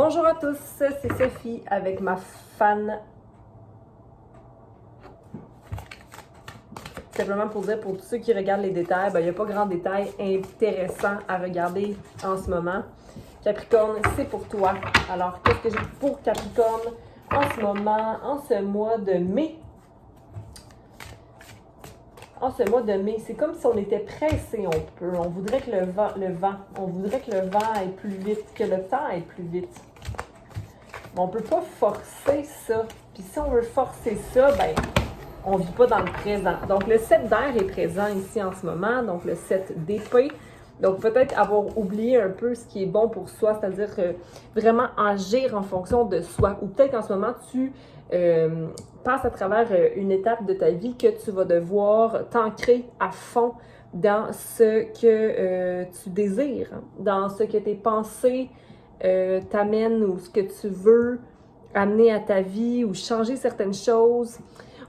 Bonjour à tous, c'est Sophie avec ma fan. Simplement pour dire, pour tous ceux qui regardent les détails, il n'y a pas grand détail intéressant à regarder en ce moment. Capricorne, c'est pour toi. Alors, qu'est-ce que j'ai pour Capricorne en ce moment, en ce mois de mai? En ce mois de mai, c'est comme si on était pressé, on voudrait que on voudrait que le vent aille plus vite, que le temps aille plus vite. Mais on ne peut pas forcer ça. Puis si on veut forcer ça, on ne vit pas dans le présent. Donc le 7 d'air est présent ici en ce moment, donc le 7 d'épée. Donc peut-être avoir oublié un peu ce qui est bon pour soi, c'est-à-dire vraiment agir en fonction de soi. Ou peut-être qu'en ce moment, tu passes à travers une étape de ta vie que tu vas devoir t'ancrer à fond dans ce que tu désires, dans ce que tes pensées t'amènent ou ce que tu veux amener à ta vie ou changer certaines choses.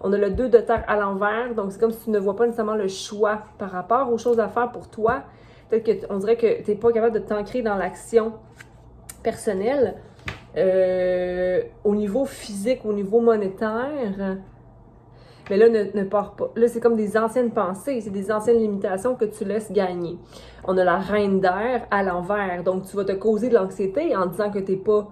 On a le 2 de terre à l'envers, donc c'est comme si tu ne vois pas nécessairement le choix par rapport aux choses à faire pour toi. Peut-être qu'on dirait que tu n'es pas capable de t'ancrer dans l'action personnelle. Au niveau physique, au niveau monétaire, mais là, ne pars pas. Là, c'est comme des anciennes pensées, c'est des anciennes limitations que tu laisses gagner. On a la reine d'air à l'envers, donc tu vas te causer de l'anxiété en disant que tu n'es pas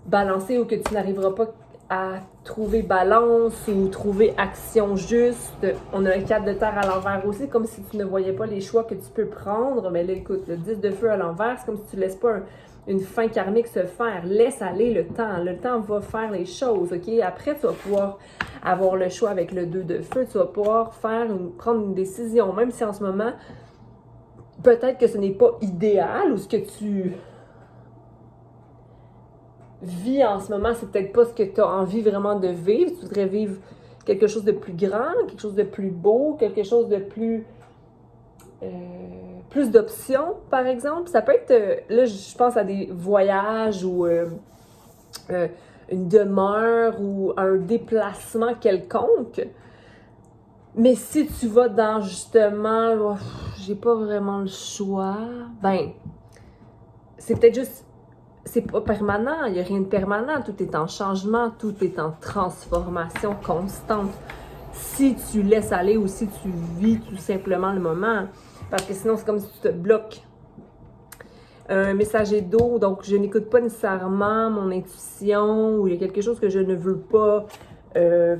balancé ou que tu n'arriveras pas à trouver balance ou trouver action juste. On a le 4 de terre à l'envers aussi, comme si tu ne voyais pas les choix que tu peux prendre. Mais là, écoute, le 10 de feu à l'envers, c'est comme si tu ne laisses pas une fin karmique se faire. Laisse aller le temps. Le temps va faire les choses, OK? Après, tu vas pouvoir avoir le choix avec le 2 de feu. Tu vas pouvoir prendre une décision, même si en ce moment, peut-être que ce n'est pas idéal ou ce que tu vis en ce moment, c'est peut-être pas ce que tu as envie vraiment de vivre. Tu voudrais vivre quelque chose de plus grand, quelque chose de plus beau, quelque chose de plus d'options, par exemple. Ça peut être, là, je pense à des voyages ou une demeure ou un déplacement quelconque. Mais si tu vas dans, justement, j'ai pas vraiment le choix, c'est peut-être juste, c'est pas permanent, il n'y a rien de permanent, tout est en changement, tout est en transformation constante. Si tu laisses aller ou si tu vis tout simplement le moment, parce que sinon c'est comme si tu te bloques. Un messager d'eau, donc je n'écoute pas nécessairement mon intuition ou il y a quelque chose que je ne veux pas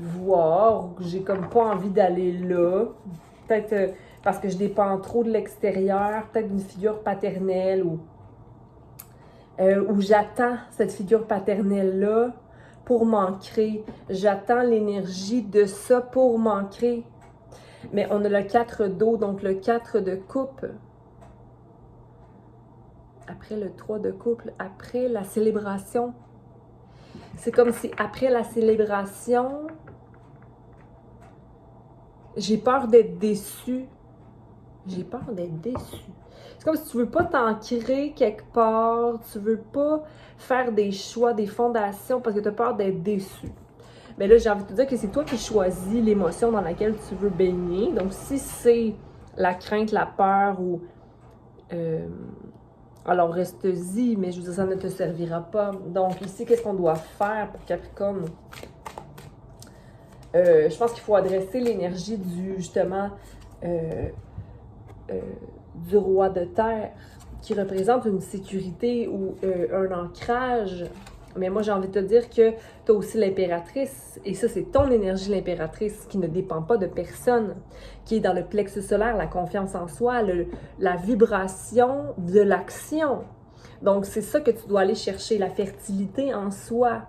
voir ou que j'ai comme pas envie d'aller là. Peut-être parce que je dépends trop de l'extérieur, peut-être d'une figure paternelle ou où j'attends cette figure paternelle-là pour m'ancrer. J'attends l'énergie de ça pour m'ancrer. Mais on a le 4 d'eau, donc le 4 de coupe. Après le 3 de couple, après la célébration. C'est comme si après la célébration, j'ai peur d'être déçue. J'ai peur d'être déçue. C'est comme si tu veux pas t'ancrer quelque part, tu veux pas faire des choix, des fondations parce que tu as peur d'être déçu. Mais là, j'ai envie de te dire que c'est toi qui choisis l'émotion dans laquelle tu veux baigner. Donc, si c'est la crainte, la peur ou... alors, reste-y, mais je veux dire, ça ne te servira pas. Donc, ici, qu'est-ce qu'on doit faire pour Capricorne? Je pense qu'il faut adresser l'énergie du, justement... du roi de terre qui représente une sécurité ou un ancrage. Mais moi, j'ai envie de te dire que tu as aussi l'impératrice, et ça, c'est ton énergie, l'impératrice, qui ne dépend pas de personne, qui est dans le plexus solaire, la confiance en soi, la vibration de l'action. Donc, c'est ça que tu dois aller chercher, la fertilité en soi,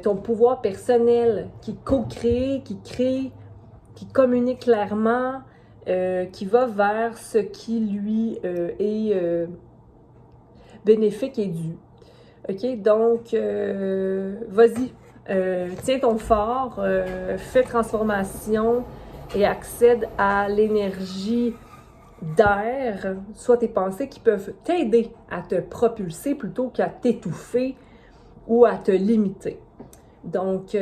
ton pouvoir personnel qui co-crée, qui crée, qui communique clairement, qui va vers ce qui lui est bénéfique et dû. OK? Donc, vas-y, tiens ton fort, fais transformation et accède à l'énergie d'air, soit tes pensées qui peuvent t'aider à te propulser plutôt qu'à t'étouffer ou à te limiter. Donc,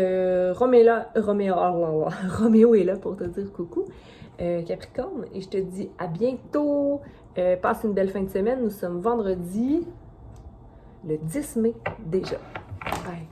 Roméo est là pour te dire coucou. Capricorne, et je te dis à bientôt. Passe une belle fin de semaine. Nous sommes vendredi. le 10 mai déjà. Bye!